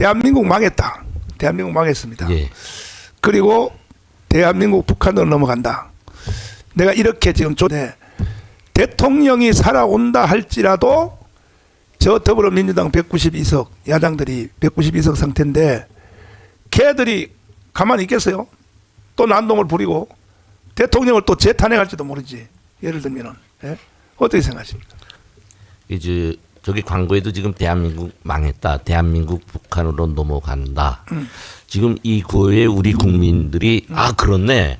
대한민국 망했다. 대한민국 망했습니다. 예. 그리고 대한민국 북한으로 넘어간다. 내가 이렇게 지금 대통령이 살아온다 할지라도 저 더불어민주당 192석 야당들이 192석 상태인데 걔들이 가만히 있겠어요? 또 난동을 부리고 대통령을 또 재탄핵할지도 모르지. 예를 들면은 어떻게 생각하십니까? 이제 저기 광고에도 지금 대한민국 망했다. 대한민국 북한으로 넘어간다. 지금 이 구호에 우리 국민들이 그렇네.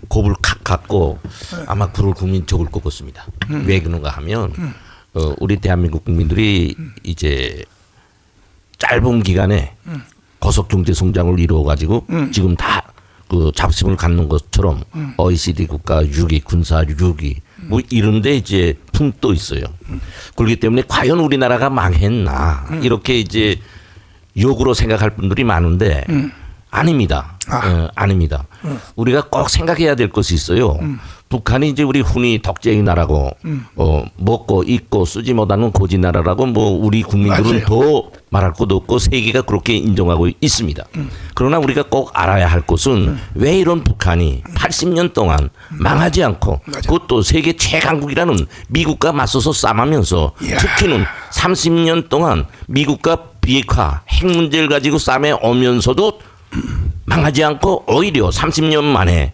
곱을 칵 갖고 아마 그럴 국민 적을 것 같습니다. 왜 그런가 하면 우리 대한민국 국민들이 이제 짧은 기간에 고속 경제 성장을 이루어 가지고 지금 다 그 자부심을 갖는 것처럼 OECD 국가 6위, 군사 6위 뭐 이런데 이제 품떠 있어요. 그렇기 때문에 과연 우리나라가 망했나 이렇게 이제 욕으로 생각할 분들이 많은데 아닙니다. 아닙니다. 우리가 꼭 생각해야 될 것이 있어요. 북한이 이제 우리 흔히 덕쟁이 나라고 먹고 입고 쓰지 못하는 고지 나라라고 뭐 우리 국민들은 맞아요. 더 말할 것도 없고 세계가 그렇게 인정하고 있습니다. 그러나 우리가 꼭 알아야 할 것은 왜 이런 북한이 80년 동안 망하지 않고 그것도 세계 최강국이라는 미국과 맞서서 싸우면서 특히는 30년 동안 미국과 비핵화 핵 문제를 가지고 싸매오면서도 망하지 않고 오히려 30년 만에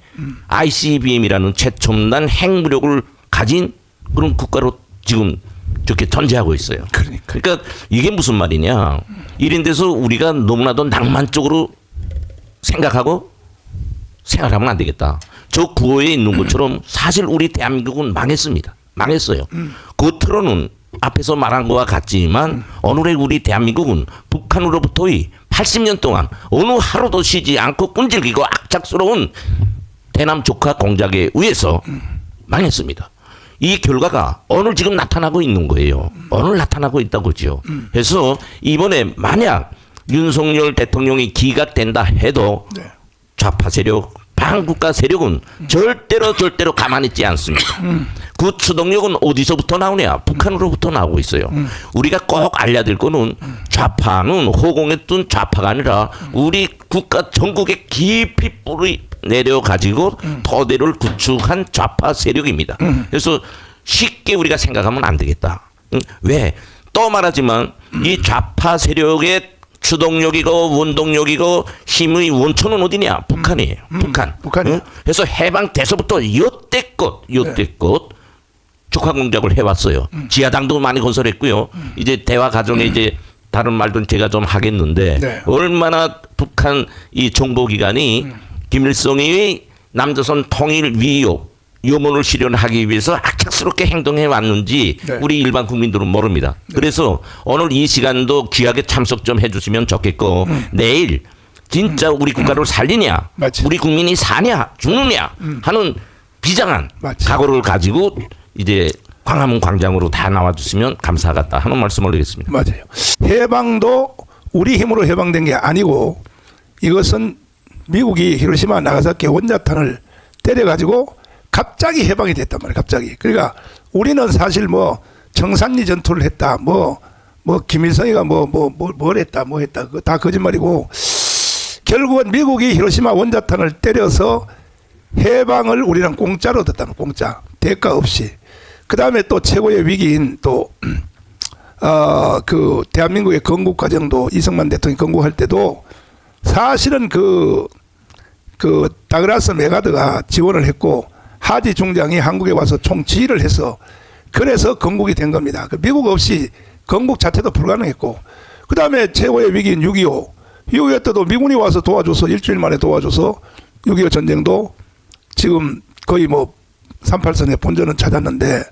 ICBM이라는 최첨단 핵무력을 가진 그런 국가로 지금 저렇게 존재하고 있어요. 그러니까 이게 무슨 말이냐. 이런 데서 우리가 너무나도 낭만적으로 생각하고 생각하면 안 되겠다. 저 구호에 있는 것처럼 사실 우리 대한민국은 망했습니다. 망했어요. 겉으로는 앞에서 말한 것과 같지만 오늘의 우리 대한민국은 북한으로부터의 80년 동안 어느 하루도 쉬지 않고 끈질기고 악착스러운 대남 조카 공작에 의해서 망했습니다. 이 결과가 오늘 지금 나타나고 있는 거예요. 오늘 나타나고 있다고죠. 그래서 이번에 만약 윤석열 대통령이 기각된다 해도 좌파 세력, 반국가 세력은 절대로 가만히 있지 않습니다. 그 추동력은 어디서부터 나오냐? 북한으로부터 나오고 있어요. 우리가 꼭 알려야 될 거는 좌파는 허공에 뜬 좌파가 아니라 우리 국가 전국에 깊이 뿌리 내려가지고 토대를 구축한 좌파 세력입니다. 그래서 쉽게 우리가 생각하면 안 되겠다. 왜? 또 말하지만 이 좌파 세력의 추동력이고 원동력이고 힘의 원천은 어디냐? 북한이에요. 북한. 응? 그래서 해방돼서부터 여태껏 조카 공작을 해왔어요. 지하당도 많이 건설했고요. 이제 대화 과정에 이제 다른 말도 제가 좀 하겠는데 얼마나 북한 이 정보기관이 김일성의 남조선 통일 위협 염원을 실현하기 위해서 악착스럽게 행동해 왔는지 우리 일반 국민들은 모릅니다. 그래서 오늘 이 시간도 귀하게 참석 좀 해주시면 좋겠고 내일 진짜 우리 국가를 살리냐 우리 국민이 사냐 죽느냐 하는 비장한 각오를 가지고 이제 광화문 광장으로 다 나와주시면 감사하겠다 하는 말씀을 드리겠습니다. 맞아요. 해방도 우리 힘으로 해방된 게 아니고 이것은 미국이 히로시마 나가사키 원자탄을 때려가지고 갑자기 해방이 됐단 말이에요. 갑자기. 그러니까 우리는 사실 뭐 청산리 전투를 했다. 뭐 김일성이가 뭘 했다. 뭐 했다. 그거 다 거짓말이고 결국은 미국이 히로시마 원자탄을 때려서 해방을 우리는 공짜로 얻었다는 공짜. 대가 없이. 그 다음에 또 최고의 위기인 또 그 대한민국의 건국 과정도 이승만 대통령이 건국할 때도 사실은 그 다그라스 메가드가 지원을 했고 하지 중장이 한국에 와서 총지휘를 해서 그래서 건국이 된 겁니다. 미국 없이 건국 자체도 불가능했고 그 다음에 최고의 위기인 6.25 6.25 때도 미군이 와서 도와줘서 일주일 만에 도와줘서 6.25 전쟁도 지금 거의 뭐 38선의 본전은 찾았는데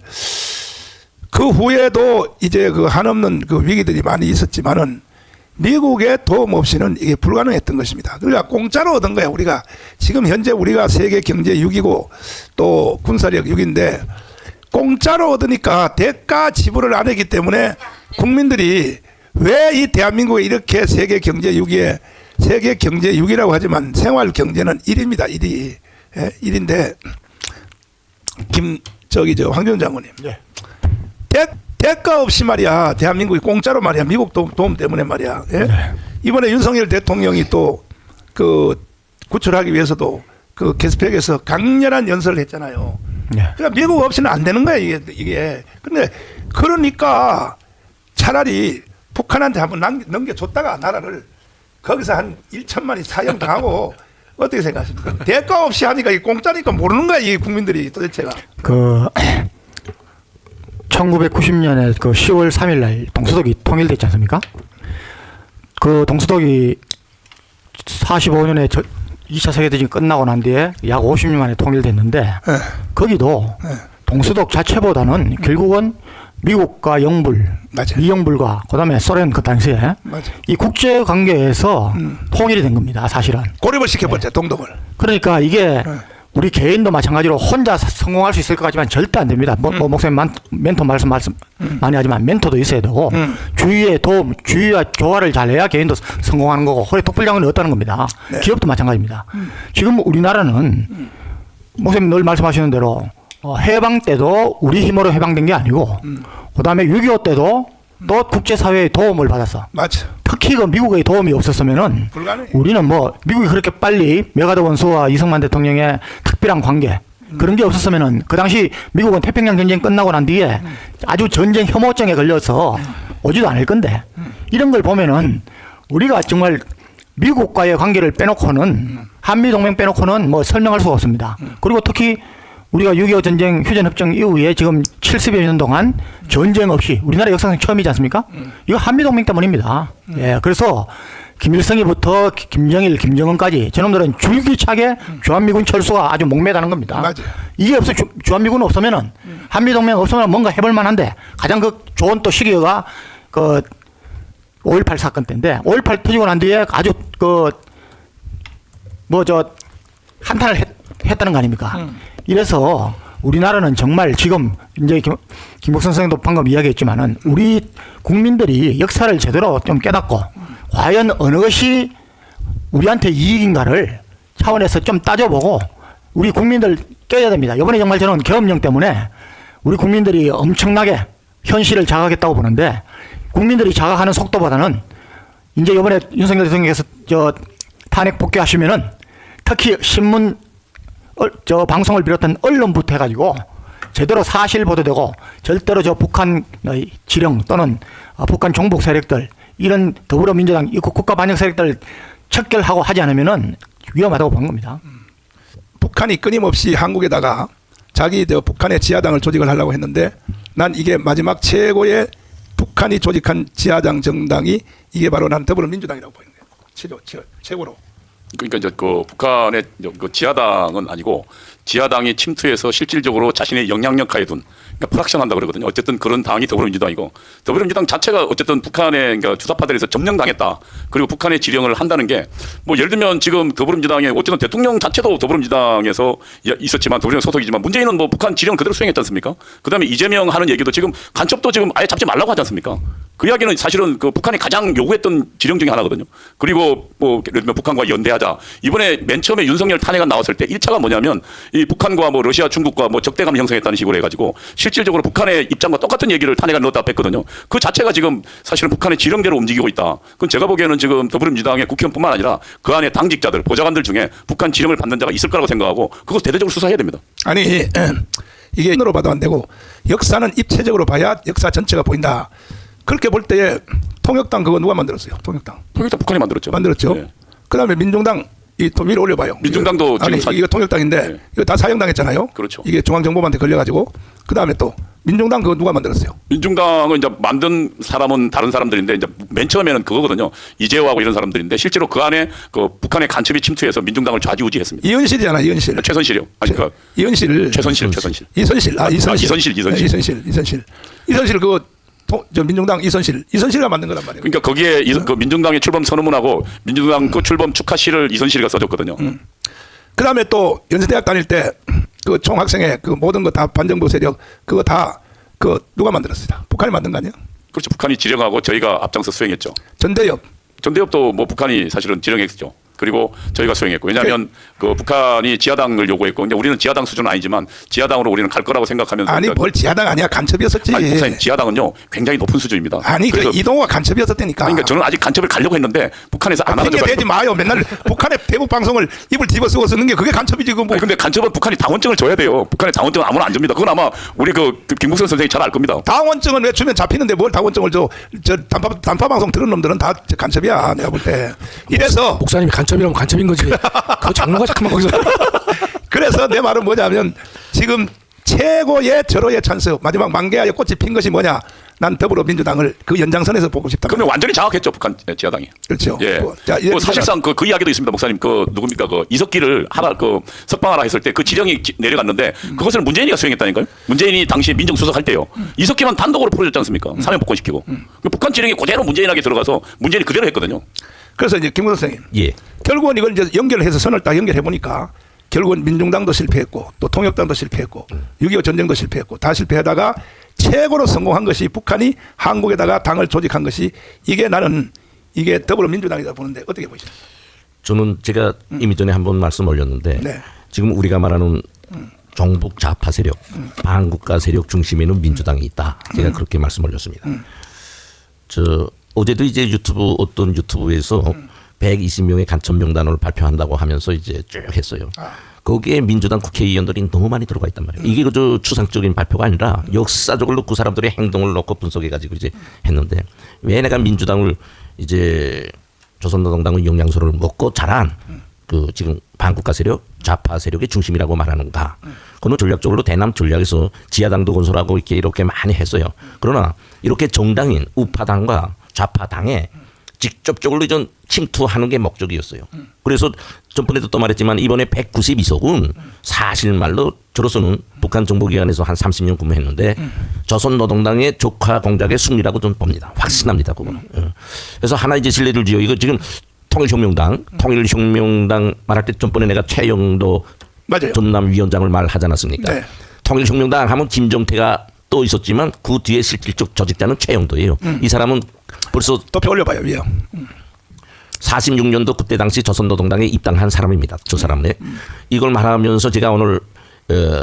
그 후에도 이제 그 한없는 그 위기들이 많이 있었지만은 미국의 도움 없이는 이게 불가능했던 것입니다. 그러니까 공짜로 얻은 거야. 우리가 지금 현재 우리가 세계 경제 6위고 또 군사력 6위인데 공짜로 얻으니까 대가 지불을 안 했기 때문에 국민들이 왜 이 대한민국에 이렇게 세계 경제 6위에 세계 경제 6위라고 하지만 생활 경제는 1위입니다. 1위. 1위인데 황교안 장관님. 대가 없이 말이야 대한민국이 공짜로 말이야 미국 도움 때문에 말이야 이번에 윤석열 대통령이 또 그 구출하기 위해서도 그 개스팩에서 강렬한 연설을 했잖아요. 네. 그러니까 미국 없이는 안 되는 거야 이게. 근데 그러니까 차라리 북한한테 한번 넘겨줬다가 나라를 거기서 한 1천만이 사형당하고 어떻게 생각하십니까? 대가 없이 하니까 이 공짜니까 모르는 거야 이 국민들이 도대체가. 그 1990년에 그 10월 3일 날 동서독이 통일됐지 않습니까? 그 동서독이 45년에 2차 세계대전이 끝나고 난 뒤에 약 50년 만에 통일됐는데 네. 거기도 동서독 자체보다는 결국은 미국과 영불, 맞아요. 미영불과 그다음에 소련 그 당시에 맞아. 이 국제 관계에서 통일이 된 겁니다. 사실은. 고립을 시켜버렸죠 동독을. 그러니까 이게 우리 개인도 마찬가지로 혼자 성공할 수 있을 것 같지만 절대 안 됩니다. 뭐 목사님 멘토 말씀 많이 하지만 멘토도 있어야 되고 주위의 도움, 주위와 조화를 잘해야 개인도 성공하는 거고 허리 독불장군이 없다는 겁니다. 네. 기업도 마찬가지입니다. 지금 우리나라는 목사님 늘 말씀하시는 대로 해방 때도 우리 힘으로 해방된 게 아니고 그다음에 6.25 때도 또 국제사회의 도움을 받았어. 맞아. 특히 그 미국의 도움이 없었으면은 불가능해. 우리는 뭐 미국이 그렇게 빨리 메가드 원수와 이승만 대통령의 특별한 관계 그런 게 없었으면은 그 당시 미국은 태평양 전쟁 끝나고 난 뒤에 아주 전쟁 혐오증에 걸려서 오지도 않을 건데 이런 걸 보면은 우리가 정말 미국과의 관계를 빼놓고는 한미 동맹 빼놓고는 뭐 설명할 수가 없습니다. 그리고 특히 우리가 6.25 전쟁 휴전협정 이후에 지금 70여 년 동안 전쟁 없이 우리나라 역사상 처음이지 않습니까? 이거 한미동맹 때문입니다. 예, 그래서 김일성이부터 김정일, 김정은까지 저놈들은 줄기차게 주한미군 철수가 아주 목매다는 겁니다. 맞아요. 이게 없어 주한미군 없으면은 한미동맹 없으면 뭔가 해볼 만한데 가장 그 좋은 또 시기가 그 5.18 사건 때인데 5.18 터지고 난 뒤에 아주 그 뭐 저 한탄을 했다는 거 아닙니까? 이래서 우리나라는 정말 지금 이제 김복선 선생도 방금 이야기했지만은 우리 국민들이 역사를 제대로 좀 깨닫고 과연 어느 것이 우리한테 이익인가를 차원에서 좀 따져보고 우리 국민들 깨야 됩니다. 이번에 정말 저는 계엄령 때문에 우리 국민들이 엄청나게 현실을 자각했다고 보는데 국민들이 자각하는 속도보다는 이제 이번에 윤석열 대통령께서 저 탄핵 복귀하시면은 특히 신문 저 방송을 비롯한 언론부터 해가지고 제대로 사실 보도되고 절대로 저 북한 지령 또는 북한 종북 세력들 이런 더불어민주당 이 국가 반역 세력들 척결하고 하지 않으면은 위험하다고 보는 겁니다. 북한이 끊임없이 한국에다가 자기 저 북한의 지하당을 조직을 하려고 했는데 난 이게 마지막 최고의 북한이 조직한 지하당 정당이 이게 바로 난 더불어민주당이라고 보이는 거예요. 최고로. 그러니까 이제 그 북한의 그 지하당은 아니고 지하당이 침투해서 실질적으로 자신의 영향력 하에 둔 그러니까 프락션한다 그러거든요. 어쨌든 그런 당이 더불어민주당이고 더불어민주당 자체가 어쨌든 북한의 그러니까 주사파들에서 점령당했다. 그리고 북한의 지령을 한다는 게 뭐 예를 들면 지금 더불어민주당의 어쨌든 대통령 자체도 더불어민주당에서 있었지만 더불어민주당 소속이지만 문재인은 뭐 북한 지령 그대로 수행했지 않습니까? 그다음에 이재명 하는 얘기도 지금 간첩도 지금 아예 잡지 말라고 하지 않습니까? 그 이야기는 사실은 그 북한이 가장 요구했던 지령 중에 하나거든요. 그리고 뭐 예를 들면 북한과 연대하자. 이번에 맨 처음에 윤석열 탄핵안 나왔을 때 1차가 뭐냐면 이 북한과 뭐 러시아, 중국과 뭐 적대감을 형성했다는 식으로 해가지고 실질적으로 북한의 입장과 똑같은 얘기를 탄핵안 넣었다 뺐거든요. 그 자체가 지금 사실은 북한의 지령대로 움직이고 있다. 그건 제가 보기에는 지금 더불어민주당의 국회의원뿐만 아니라 그 안에 당직자들, 보좌관들 중에 북한 지령을 받는 자가 있을 거라고 생각하고 그것 대대적으로 수사해야 됩니다. 아니 이게 으로 봐도 안 되고 역사는 입체적으로 봐야 역사 전체가 보인다. 그렇게 볼 때에 통역당 그거 누가 만들었어요? 통역당 북한이 만들었죠. 네. 그다음에 민중당 이 또 위로 올려봐요. 민중당도 아니 지금 이거 통역당인데 네. 이거 다 사형당했잖아요. 그렇죠. 이게 중앙정보부한테 걸려가지고 그다음에 또 민중당 그거 누가 만들었어요? 민중당은 이제 만든 사람은 다른 사람들인데 이제 맨 처음에는 그거거든요. 이재호하고 이런 사람들인데 실제로 그 안에 그 북한의 간첩이 침투해서 민중당을 좌지우지했습니다. 이현실이잖아, 이현실. 최선실이요. 아니 그 이현실. 최선실. 이선실. 이선실. 이선실 그거 저 민중당 이선실가 만든 거란 말이에요. 그러니까 거기에 그 민중당의 출범 선언문하고 민중당 그 출범 축하시를 이선실이가 써줬거든요. 그다음에 또 연세대학 다닐 때 그 총학생회 그 모든 거 다 반정부 세력 그거 다 그 누가 만들었어요? 북한이 만든 거 아니에요? 그렇죠. 북한이 지령하고 저희가 앞장서 수행했죠. 전대엽. 전대협도 뭐 북한이 사실은 지령했죠. 그리고 저희가 수행했고 왜냐하면 그 북한이 지하당을 요구했고 근데 우리는 지하당 수준은 아니지만 지하당으로 우리는 갈 거라고 생각하면서 아니 뭘 지하당 아니야 간첩이었었지. 아니 목사님 지하당은요 굉장히 높은 수준입니다. 아니 그 그래서 이동호가 간첩이었었다니까. 그러니까 저는 아직 간첩을 가려고 했는데 북한에서 안 핑계 알아줘가지고. 대지 마요. 맨날 북한의 대북 방송을 입을 뒤집어 쓰고 쓰는 게 그게 간첩이지 그 뭐. 아니 근데 간첩은 북한이 당원증을 줘야 돼요. 북한의 당원증은 아무나 안 줍니다. 그건 아마 우리 그 김국선 선생이 잘 알 겁니다. 당원증은 왜 주면 잡히는데 뭘 당원증을 줘? 저 단파 방송 들은 놈들은 다 간첩이야. 내가 볼 때. 이래서 목사님이 간첩이라면 간첩인 거지. 그 장로가 잠깐만 거기서. 그래서 내 말은 뭐냐면 지금 최고의 절호의 찬스 마지막 만개의 꽃이 핀 것이 뭐냐? 난 더불어민주당을 그 연장선에서 보고 싶다. 그러면 완전히 장악했죠 북한 지하당이. 그렇죠. 예. 자, 뭐 사실상 그 이야기도 있습니다, 목사님. 그 누굽니까 그 이석기를 석방하라 했을 때 그 지령이 내려갔는데 그것을 문재인이가 수행했다니까요. 문재인이 당시에 민정수석할 때요. 이석기만 단독으로 풀어줬지 않습니까? 사면 복권시키고. 그 북한 지령이 그대로 문재인에게 들어가서 문재인이 그대로 했거든요. 그래서 이제 김 선생님. 예. 결국은 이걸 이제 연결해서 선을 딱 연결해 보니까 결국은 민중당도 실패했고 또 통역당도 실패했고 6.25 전쟁도 실패했고 다 실패하다가 최고로 성공한 것이 북한이 한국에다가 당을 조직한 것이 이게 나는 이게 더불어민주당이다 보는데 어떻게 보시죠? 저는 제가 이미 전에 한번 말씀 올렸는데 네. 지금 우리가 말하는 종북 좌파 세력, 반국가 세력 중심에는 민주당이 있다. 제가 그렇게 말씀 올렸습니다. 저 어제도 이제 어떤 유튜브에서 120명의 간첩 명단을 발표한다고 하면서 이제 쭉 했어요. 거기에 민주당 국회의원들이 너무 많이 들어가 있단 말이에요. 이게 그저 추상적인 발표가 아니라 역사적으로 그 사람들의 행동을 놓고 분석해가지고 이제 했는데 왜 내가 민주당을 이제 조선노동당의 영양소를 먹고 자란 그 지금 반국가 세력, 좌파 세력의 중심이라고 말하는가? 그는 전략적으로 대남 전략에서 지하당도 건설하고 이렇게 많이 했어요. 그러나 이렇게 정당인 우파당과 좌파당에 직접적으로 좀 침투하는 게 목적이었어요. 그래서 전번에도 또 말했지만 이번에 192석은 사실 말로 저로서는 북한 정보기관에서 한 30년 근무했는데 조선노동당의 조카 공작의 승리라고 좀 봅니다. 확신합니다. 그거는. 그래서 하나 이제 신뢰를 지어 이거 지금 통일혁명당 말할 때 전번에 내가 최영도 맞아요. 전남위원장을 말하지 않았습니까? 네. 통일혁명당 하면 김정태가 또 있었지만 그 뒤에 실질적 조직자는 최영도예요. 이 사람은 벌써 또 올려봐요. 위에. 46년도 그때 당시 조선노동당에 입당한 사람입니다. 저 사람네. 이걸 말하면서 제가 오늘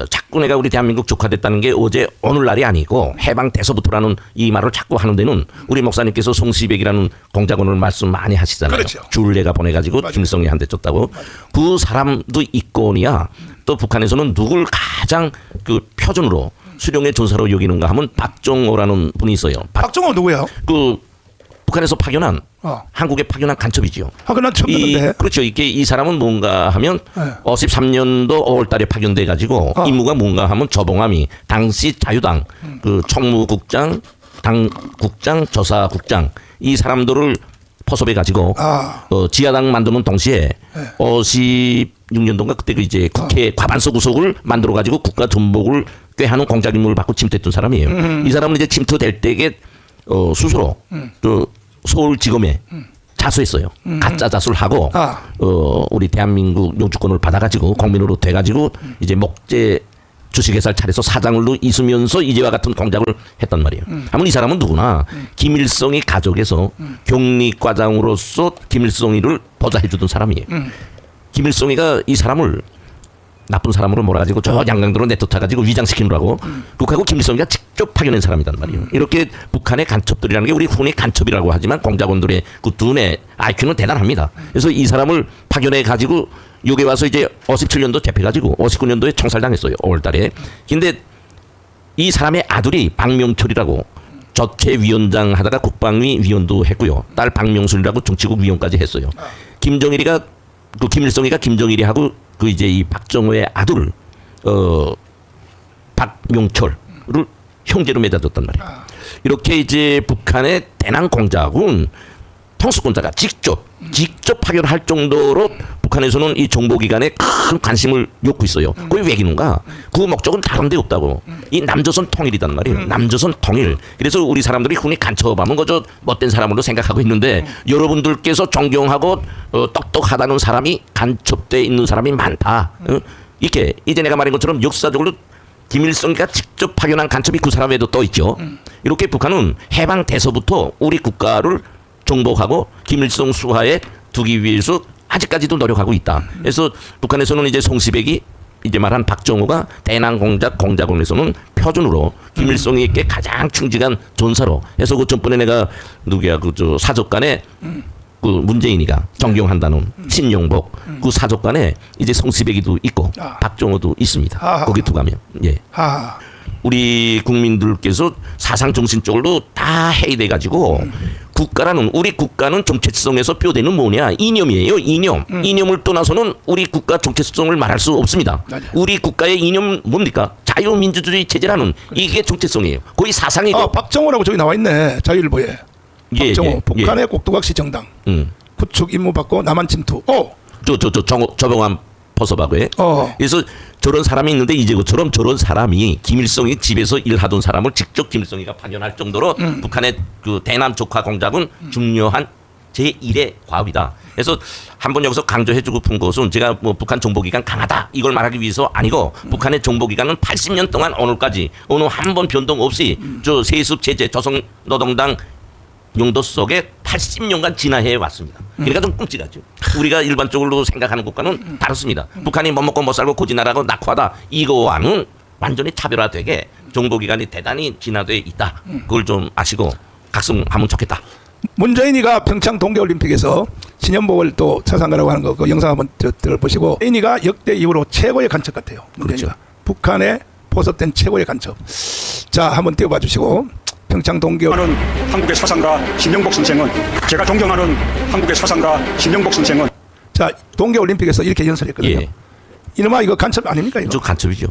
자꾸 내가 우리 대한민국 조카됐다는 게 어제 오늘날이 아니고 해방돼서부터라는 이 말을 자꾸 하는 데는 우리 목사님께서 송시백이라는 공작원을 말씀 많이 하시잖아요. 그렇죠. 줄 내가 보내가지고 맞아요. 김일성이 한 대 줬다고. 그 사람도 있거니와 또 북한에서는 누굴 가장 그 표준으로 수령의 전사로 여기는가 하면 박정호라는 분이 있어요. 박정호 누구야? 그 북한에서 파견한 한국에 파견한 간첩이지요. 그난 처음 듣는데. 그렇죠. 이게 이 사람은 뭔가 하면 네. 53년도 5월달에 파견돼 가지고 임무가 뭔가 하면 저봉함이 당시 자유당 그 총무국장, 당국장, 조사국장 이 사람들을 포섭해 가지고 지하당 만드는 동시에 56년도인가 그때 그 이제 국회 과반수 구속을 만들어 가지고 국가 전복을 꾀하는 공작 임무를 받고 침투했던 사람이에요. 이 사람은 이제 침투될 때에 스스로 그 서울지검에 자수했어요. 가짜 자수를 하고 우리 대한민국 영주권을 받아가지고 국민으로 돼가지고 이제 목재 주식회사를 차려서 사장으로 있으면서 이제와 같은 공작을 했단 말이에요. 하면 이 사람은 누구나 김일성이 가족에서 격리과장으로서 김일성이를 보좌해주던 사람이에요. 김일성이가 이 사람을 나쁜 사람으로 몰아가지고 저 양강도로 내쫓아가지고 위장시키느라고 북하고 김일성이가 직접 파견한 사람이란 말이에요. 이렇게 북한의 간첩들이라는 게 우리 흔히 간첩이라고 하지만 공작원들의 그 두뇌 IQ는 대단합니다. 그래서 이 사람을 파견해 가지고 여기 와서 이제 57년도 잡혀가지고 59년도에 총살당했어요. 5월달에. 근데 이 사람의 아들이 박명철이라고 조체위원장 하다가 국방위 위원도 했고요. 딸 박명순이라고 정치국 위원까지 했어요. 김정일이가 그 김일성이가 김정일이 하고 그 이제 이 박정호의 아들 박명철을 형제로 맺어줬단 말이에요. 이렇게 이제 북한의 대남 공작은 통수권자가 직접 파견할 정도로 북한에서는 이 정보기관에 큰 관심을 쏟고 있어요. 그게 왜 기는가? 그 목적은 다른 데 없다고. 이 남조선 통일이단 말이에요. 남조선 통일. 그래서 우리 사람들이 흔히 간첩하면 그저 못된 사람으로 생각하고 있는데 여러분들께서 존경하고 똑똑하다는 사람이 간첩돼 있는 사람이 많다. 이렇게 이제 내가 말한 것처럼 역사적으로 김일성이가 직접 파견한 간첩이 그 사람 외에도 또 있죠. 이렇게 북한은 해방돼서부터 우리 국가를 정복하고 김일성 수하에 두기 위해서 아직까지도 노력하고 있다. 그래서 북한에서는 이제 송시백이 이제 말한 박정호가 대남 공작원에서는 표준으로 김일성에게 가장 충직한 전사로 해서 그 전번에 내가 누구야 그저 사족간에 그 문재인이가 존경한다는 신용복 그 사족간에 이제 송시백이도 있고 박정호도 있습니다. 아하. 거기 두 가면 예. 아, 우리 국민들께서 사상 정신적으로 다 해이돼 가지고 국가라는 우리 국가는 정체성에서 뼈대는 뭐냐 이념이에요. 이념을 떠나서는 우리 국가 정체성을 말할 수 없습니다. 맞아요. 우리 국가의 이념 뭡니까? 자유민주주의 체제라는 이게 정체성이에요. 거의 사상이고 아, 박정호라고 저기 나와 있네. 자유일보에. 예, 박정호 예, 북한의 꼭두각시 정당 구축 임무 받고 남한 침투. 저병환 포섭하고에 그래서 저런 사람이 있는데 이제 그처럼 저런 사람이 김일성이 집에서 일하던 사람을 직접 김일성이가 파견할 정도로 북한의 그 대남 적화 공작은 중요한 제1의 과업이다. 그래서 한번 여기서 강조해주고 싶은 것은 제가 뭐 북한 정보기관 강하다 이걸 말하기 위해서 아니고 북한의 정보기관은 80년 동안 오늘까지 어느 한 번 변동 없이 저 세습 체제 조선노동당 용도 속에 80년간 진화해 왔습니다. 그러니까 좀 끔찍하죠. 우리가 일반적으로 생각하는 국가는 다릅니다. 북한이 못 먹고 못 살고 고진하라고 낙후하다 이거와는 완전히 차별화되게 정보기관이 대단히 진화되어 있다. 그걸 좀 아시고 각성하면 좋겠다. 문재인이가 평창 동계올림픽에서 신현복을 또 사상가라고 하는 거 그 영상 한번 들어보시고 문재인이가 역대 이후로 최고의 간첩 같아요. 문재인이가. 그렇죠. 북한에 포섭된 최고의 간첩. 자, 한번 띄워봐 주시고 평창 동계올림픽. 존경하는 한국의 사상가 신영복 선생은 제가 존경하는 한국의 사상가 신영복 선생은 자, 동계올림픽에서 이렇게 연설했거든요. 예. 이놈아 이거 간첩 아닙니까 이거? 저 간첩이죠.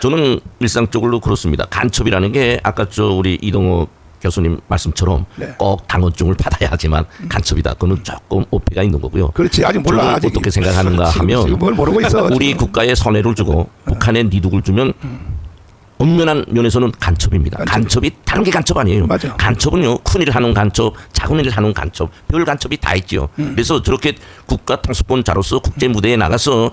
저는 일상적으로 그렇습니다. 간첩이라는 게 아까 저 우리 이동호 교수님 말씀처럼 네. 꼭 당원증을 받아야 하지만 간첩이다. 그거는 조금 오해가 있는 거고요. 그렇지 아직 몰라. 저는 아직 어떻게 생각하는가 지금 하면 뭘 모르고 있어. 우리 지금. 국가에 손해를 주고 북한에 니둑을 주면 엄연한 면에서는 간첩입니다. 간첩이 다른 게 간첩 아니에요. 맞아. 간첩은요 큰 일을 하는 간첩, 작은 일을 하는 간첩, 별 간첩이 다 있지요. 그래서 저렇게 국가 통수권자로서 국제 무대에 나가서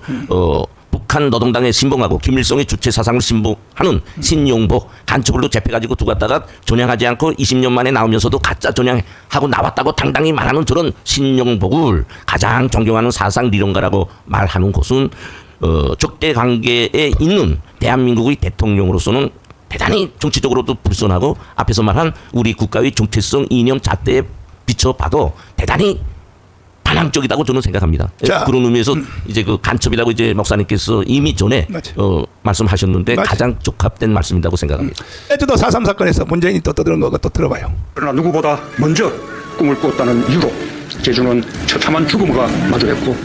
북한 노동당에 신봉하고 김일성의 주체 사상을 신봉하는 신용복 간첩으로 잡혀가지고 두고 갔다가 전향하지 않고 20년 만에 나오면서도 가짜 전향하고 나왔다고 당당히 말하는 저런 신용복을 가장 존경하는 사상 리론가라고 말하는 것은 적대 관계에 있는 대한민국의 대통령으로서는 대단히 정치적으로도 불손하고 앞에서 말한 우리 국가의 정체성 이념 잣대에 비춰봐도 대단히 반항적이다고 저는 생각합니다. 자, 그런 의미에서 이제 그 간첩이라고 이제 목사님께서 이미 전에 맞지. 말씀하셨는데 맞지. 가장 적합된 말씀이라고 생각합니다. 제주도 4.3 사건에서 문재인이 또 떠드는 거 또 들어봐요. 그러나 누구보다 먼저 꿈을 꾸었다는 이유로 제주는 처참한 죽음과 마주했고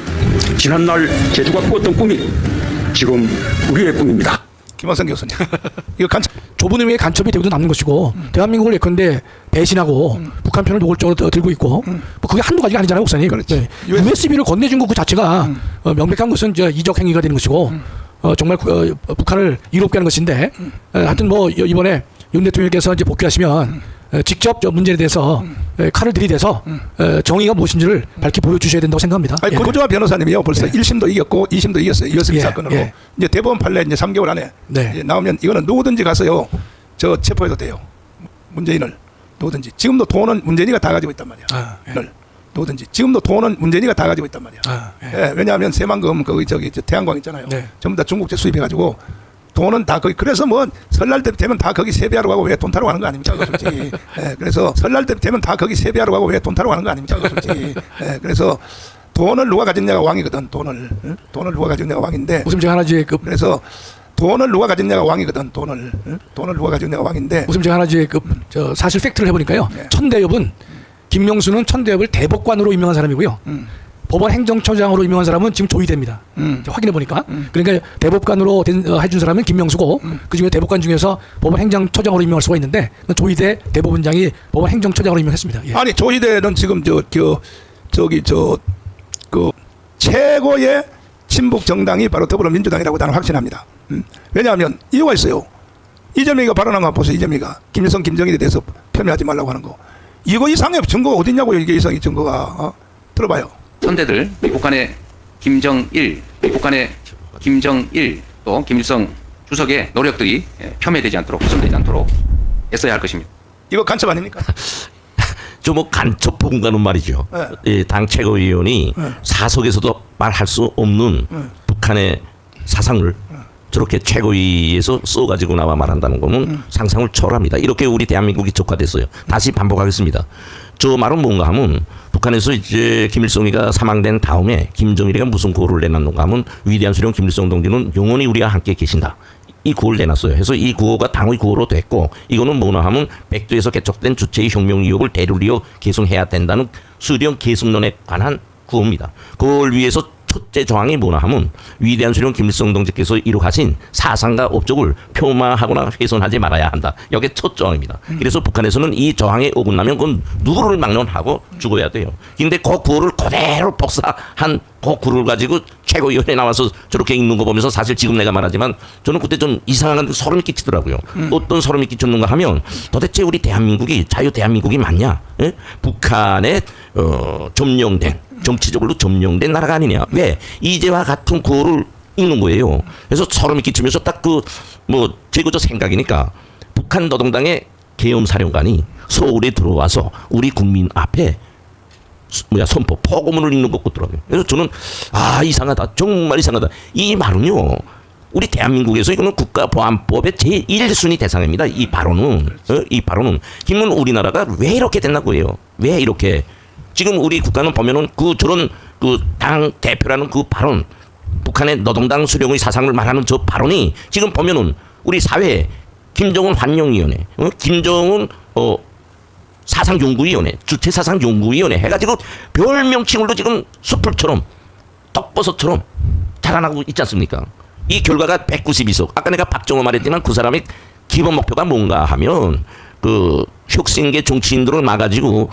지난날 제주가 꾸었던 꿈이 지금 우리의 꿈입니다. 김원성 교수님. 이거 간첩. 좁은 의미의 간첩이 되고도 남는 것이고 대한민국을 예컨대 배신하고 북한 편을 노골적으로 들고 있고 뭐 그게 한두 가지가 아니잖아요, 목사님. 그렇지. 네. USB를 건네준 것 그 자체가 명백한 것은 이제 이적 행위가 되는 것이고 정말 북한을 이롭게 하는 것인데 하여튼 뭐 이번에 윤 대통령께서 이제 복귀하시면 직접 저 문제에 대해서 칼을 들이대서 정의가 무엇인지를 밝히 보여주셔야 된다고 생각합니다. 아니, 예. 고조화 변호사님이요. 벌써 네. 1심도 이겼고 2심도 이겼어요. USB 예, 사건으로. 예. 이제 대법원 판례 이제 3개월 안에 네. 이제 나오면 이거는 누구든지 가서요. 저 체포해도 돼요. 문재인을 누구든지. 지금도 돈은 문재인이가 다 가지고 있단 말이야. 를 누구든지. 지금도 돈은 문재인이가 다 가지고 있단 말이야. 예, 왜냐하면 새만금 거기 저기 태양광 있잖아요. 네. 전부 다 중국제 수입해가지고 돈은 다 거기. 그래서 뭐 설날 때 되면 다 거기 세배하러 가고 왜 돈 타러 가는 거 아닙니까? 그거 솔직히. 예, 그래서 설날 때 되면 다 거기 세배하러 가고 왜 돈 타러 가는 거 아닙니까? 그거 솔직히. 예, 그래서 돈을 누가 가졌냐가 왕이거든. 돈을 누가 가졌냐가 왕인데. 무슨 제가 하나 이제 그래서 돈을 누가 가졌냐가 왕이거든. 돈을 누가 가졌냐가 왕인데. 무슨 제가 하나 이제 저 사실 팩트를 해보니까요. 네. 천대엽은 김명수는 천대엽을 대법관으로 임명한 사람이고요. 법원 행정처장으로 임명한 사람은 지금 조희대입니다. 확인해 보니까 그러니까 대법관으로 해준 사람은 김명수고 그 중에 대법관 중에서 법원 행정처장으로 임명할 수가 있는데 조희대 대법원장이 법원 행정처장으로 임명했습니다. 예. 아니 조희대는 지금 그 최고의 친북 정당이 바로 더불어민주당이라고 나는 확신합니다. 왜냐하면 이유가 있어요. 이재명이가 발언한 거 보세요. 이재명이가 김일성, 김정일에 대해서 폄훼하지 말라고 하는 거. 이거 이상의 증거가 어딨냐고요. 이게 이상의 증거가. 들어봐요. 선대들 미국간의 김정일, 미국간의 김정일 또 김일성 주석의 노력들이 폄훼되지 않도록 훼손되지 않도록 애써야 할 것입니다. 이거 간첩 아닙니까? 뭐 간첩 부분과는 말이죠. 예, 당 최고위원이 사석에서도 말할 수 없는 북한의 사상을 저렇게 최고위에서 써가지고 나와 말한다는 거는 상상을 초월합니다. 이렇게 우리 대한민국이 적화됐어요. 다시 반복하겠습니다. 저 말은 뭔가 하면 북한에서 이제 김일성이가 사망된 다음에 김정일이가 무슨 구호를 내놨는가 하면 위대한 수령 김일성 동지는 영원히 우리와 함께 계신다. 이 구호를 내놨어요. 그래서 이 구호가 당의 구호로 됐고 이거는 뭐나 하면 백두에서 개척된 주체의 혁명 의혹을 대류리어 계승해야 된다는 수령 계승론에 관한 구호입니다. 그걸 위해서 첫째 조항이 뭐나 하면 위대한 수령 김일성 동지께서 이룩하신 사상과 업적을 폄하하거나 훼손하지 말아야 한다. 이게 첫 조항입니다. 그래서 북한에서는 이 조항에 어긋나면 그건 누구를 막론하고 죽어야 돼요. 근데 그 구호를 그대로 복사한 그 구호를 가지고 최고위원회 나와서 저렇게 읽는 거 보면서 사실 지금 내가 말하지만 저는 그때 좀 이상한 소름이 끼치더라고요. 어떤 소름이 끼쳤는가 하면 도대체 우리 대한민국이 자유 대한민국이 맞냐? 예? 북한에 점령된 정치적으로 점령된 나라가 아니냐. 왜? 이제와 같은 구호를 읽는 거예요. 그래서 소름이 끼치면서 딱 제 그저 생각이니까 북한 노동당의 계엄사령관이 서울에 들어와서 우리 국민 앞에 선포 포고문을 읽는 것 같더라고요. 그래서 저는 이상하다. 정말 이상하다. 이 말은요. 우리 대한민국에서 이거는 국가보안법의 제1순위 대상입니다. 이 발언은 김은 우리나라가 왜 이렇게 됐나고 해요. 왜 이렇게 지금 우리 국가는 보면은 저런 당 대표라는 그 발언, 북한의 노동당 수령의 사상을 말하는 저 발언이 지금 보면은 우리 사회에 김정은 환영위원회, 김정은 사상연구위원회, 주체사상연구위원회 해가지고 별 명칭으로 지금 숲풀처럼 덕버섯처럼 자라나고 있지 않습니까? 이 결과가 192석. 아까 내가 박정호 말했지만 그 사람의 기본 목표가 뭔가 하면 혁신계 정치인들을 막아가지고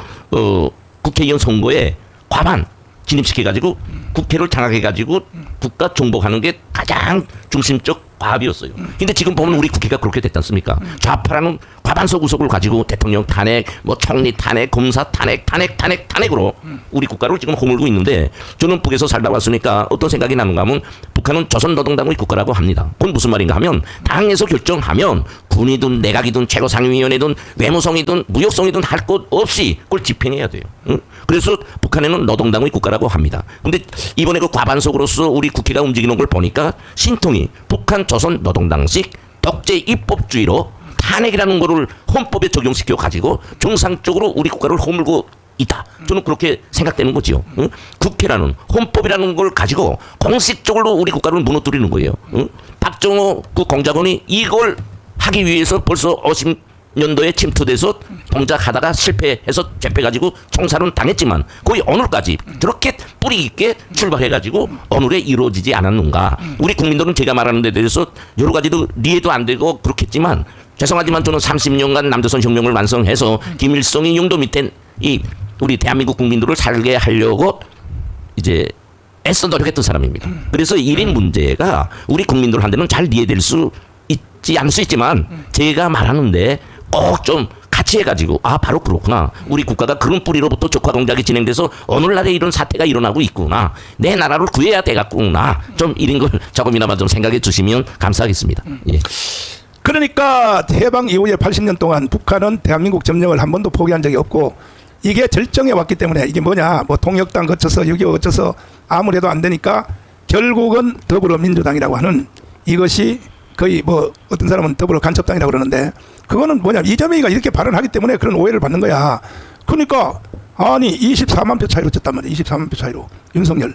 국회의원 선거에 과반 진입시켜가지고 국회를 장악해가지고 국가 정복하는 게 가장 중심적 과업이었어요. 근데 지금 보면 우리 국회가 그렇게 됐지 않습니까? 좌파라는 과반석 의석을 가지고 대통령 탄핵, 총리 탄핵, 검사 탄핵으로 우리 국가를 지금 허물고 있는데 저는 북에서 살다 왔으니까 어떤 생각이 나는가 하면 북한은 조선노동당의 국가라고 합니다. 그건 무슨 말인가 하면 당에서 결정하면 군이든 내각이든 최고상위위원회든 외무성이든 무역성이든 할 것 없이 그걸 집행해야 돼요. 응? 그래서 북한에는 노동당의 국가라고 합니다. 근데 이번에 그 과반석으로서 우리 국회가 움직이는 걸 보니까 신통이 북한 조선 노동당식 독재 입법주의로 탄핵이라는 거를 헌법에 적용시켜 가지고 정상적으로 우리 국가를 허물고 있다. 저는 그렇게 생각되는 거지요. 응? 국회라는 헌법이라는 걸 가지고 공식적으로 우리 국가를 무너뜨리는 거예요. 응? 박정호 그 공작원이 이걸 하기 위해서 벌써 50년도에 침투돼서 동작하다가 실패해서 잡혀가지고 총살은 당했지만 거의 오늘까지 저렇게 뿌리 깊게 출발해가지고 오늘에 이루어지지 않았는가. 우리 국민들은 제가 말하는 데 대해서 여러 가지도 이해도 안 되고 그렇겠지만 죄송하지만 저는 30년간 남조선 혁명을 완성해서 김일성이 용도 밑에 이 우리 대한민국 국민들을 살게 하려고 이제 애써 노력했던 사람입니다. 그래서 이런 문제가 우리 국민들한테는 잘 이해될 수 있지 않을 수 있지만 제가 말하는데 꼭 좀 같이 해가지고 바로 그렇구나. 우리 국가가 그런 뿌리로부터 적화 공작이 진행돼서 오늘날에 이런 사태가 일어나고 있구나. 내 나라를 구해야 되겠구나. 좀 이런 걸 조금이나마 좀 생각해 주시면 감사하겠습니다. 예. 그러니까 해방 이후에 80년 동안 북한은 대한민국 점령을 한 번도 포기한 적이 없고 이게 절정에 왔기 때문에 이게 뭐냐 통역당 거쳐서 6.25 거쳐서 아무래도 안 되니까 결국은 더불어민주당이라고 하는 이것이 거의 어떤 사람은 더불어 간첩당이라고 그러는데 그거는 뭐냐 이재명이가 이렇게 발언하기 때문에 그런 오해를 받는 거야. 그러니까 24만 표 차이로 졌단 말이야. 24만 표 차이로 윤석열.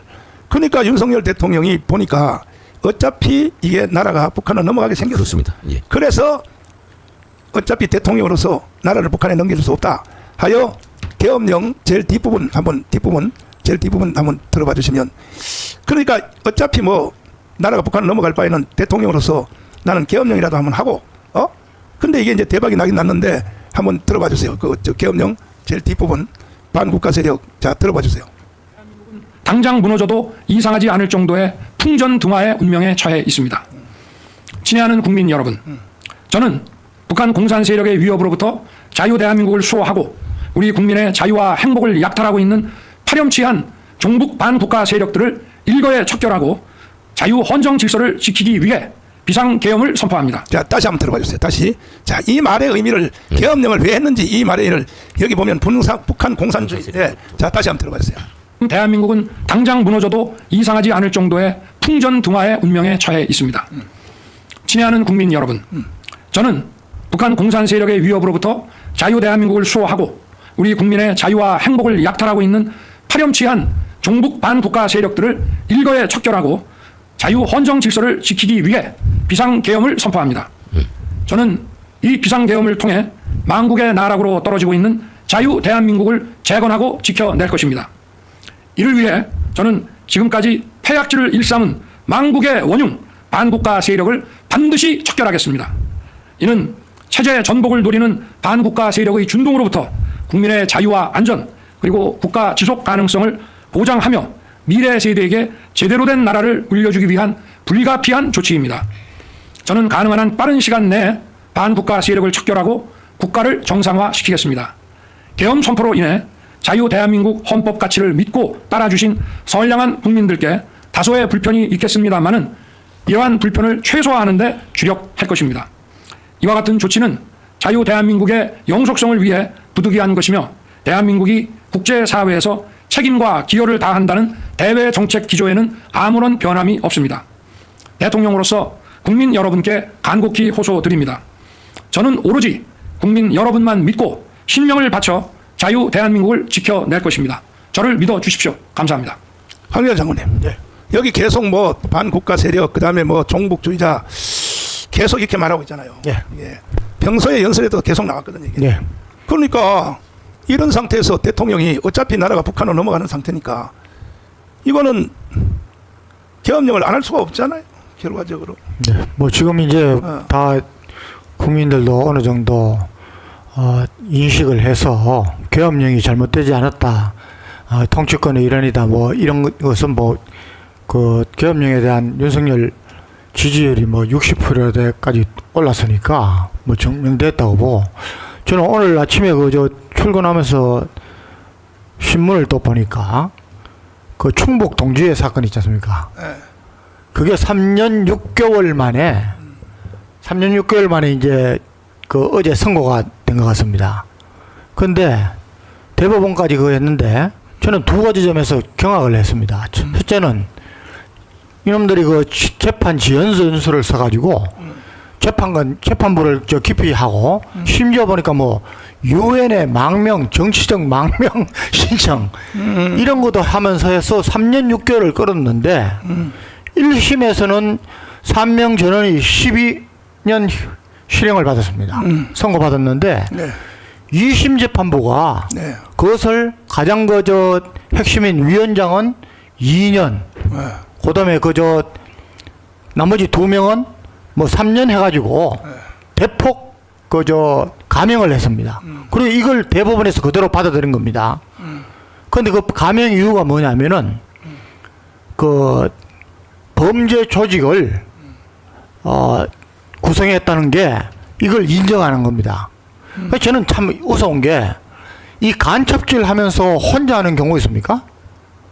그러니까 윤석열 대통령이 보니까 어차피 이게 나라가 북한을 넘어가게 생겼어요. 그렇습니다. 예. 그래서 어차피 대통령으로서 나라를 북한에 넘길 수 없다 하여 계엄령 제일 뒷부분 한번 들어봐 주시면 그러니까 어차피 나라가 북한을 넘어갈 바에는 대통령으로서 나는 계엄령이라도 한번 하고 근데 이게 이제 대박이 나긴 났는데 한번 들어봐 주세요. 저 계엄령 제일 뒷부분 반국가 세력 자 들어봐 주세요. 당장 무너져도 이상하지 않을 정도의 풍전등화의 운명에 처해 있습니다. 친애하는 국민 여러분, 저는 북한 공산 세력의 위협으로부터 자유 대한민국을 수호하고 우리 국민의 자유와 행복을 약탈하고 있는 파렴치한 종북 반국가 세력들을 일거에 척결하고 자유 헌정 질서를 지키기 위해 비상계엄을 선포합니다. 자, 다시 한번 들어봐 주세요. 다시. 자, 이 말의 의미를 계엄령을 왜 했는지 이 말의 의미를 여기 보면 북한 공산주의. 예. 자, 다시 한번 들어봐 주세요. 대한민국은 당장 무너져도 이상하지 않을 정도의 풍전등화의 운명에 처해 있습니다. 친애하는 국민 여러분, 저는 북한 공산 세력의 위협으로부터 자유 대한민국을 수호하고 우리 국민의 자유와 행복을 약탈하고 있는 파렴치한 종북 반국가 세력들을 일거에 척결하고 자유 헌정 질서를 지키기 위해 비상계엄을 선포합니다. 저는 이 비상계엄을 통해 망국의 나락으로 떨어지고 있는 자유 대한민국을 재건하고 지켜낼 것입니다. 이를 위해 저는 지금까지 폐악질을 일삼은 망국의 원흉 반국가 세력을 반드시 척결하겠습니다. 이는 체제 전복을 노리는 반국가 세력의 준동으로부터 국민의 자유와 안전 그리고 국가 지속 가능성을 보장하며 미래 세대에게 제대로 된 나라를 물려주기 위한 불가피한 조치입니다. 저는 가능한 한 빠른 시간 내에 반국가 세력을 척결하고 국가를 정상화시키겠습니다. 계엄 선포로 인해 자유 대한민국 헌법 가치를 믿고 따라주신 선량한 국민들께 다소의 불편이 있겠습니다마는 이러한 불편을 최소화하는 데 주력할 것입니다. 이와 같은 조치는 자유 대한민국의 영속성을 위해 부득이한 것이며 대한민국이 국제사회에서 책임과 기여를 다한다는 대외 정책 기조에는 아무런 변함이 없습니다. 대통령으로서 국민 여러분께 간곡히 호소드립니다. 저는 오로지 국민 여러분만 믿고 신명을 바쳐 자유 대한민국을 지켜낼 것입니다. 저를 믿어주십시오. 감사합니다. 황교안 장군님. 예. 여기 계속 뭐 반국가 세력 그다음에 뭐 종북주의자 계속 이렇게 말하고 있잖아요. 예. 예. 평소에 연설에도 계속 나왔거든요. 이게. 예. 그러니까 이런 상태에서 대통령이 어차피 나라가 북한으로 넘어가는 상태니까 이거는 계엄령을 안 할 수가 없잖아요. 결과적으로. 네. 뭐 지금 이제 다 국민들도 어느 정도 인식을 해서 계엄령이 잘못되지 않았다. 통치권의 일환이다. 뭐 이런 것은 뭐 그 계엄령에 대한 윤석열 지지율이 뭐 60%대까지 올랐으니까 뭐 증명됐다고 보고 저는 오늘 아침에 저 출근하면서 신문을 또 보니까 그 충북 동주의 사건 있지 않습니까? 그게 3년 6개월 만에 이제 그 어제 선고가 된 것 같습니다. 근데 대법원까지 그거 했는데 저는 두 가지 점에서 경악을 했습니다. 첫째는 이놈들이 그 재판 지연서를 써가지고 재판부를 깊이 하고 심지어 보니까 뭐 유엔의 망명 정치적 망명 신청 이런 것도 하면서 해서 3년 6개월을 끌었는데 1심에서는 3명 전원이 12년 실형을 받았습니다. 선고받았는데 네. 2심 재판부가 네. 그것을 가장 저 핵심인 위원장은 2년 그다음에 나머지 2명은 뭐 3년 해가지고 대폭 감형을 했습니다. 그리고 이걸 대법원에서 그대로 받아들인 겁니다. 그런데 그 감형 이유가 뭐냐면은 그 범죄 조직을 구성했다는 게 이걸 인정하는 겁니다. 그래서 저는 참 우스운 게 이 간첩질 하면서 혼자 하는 경우 있습니까?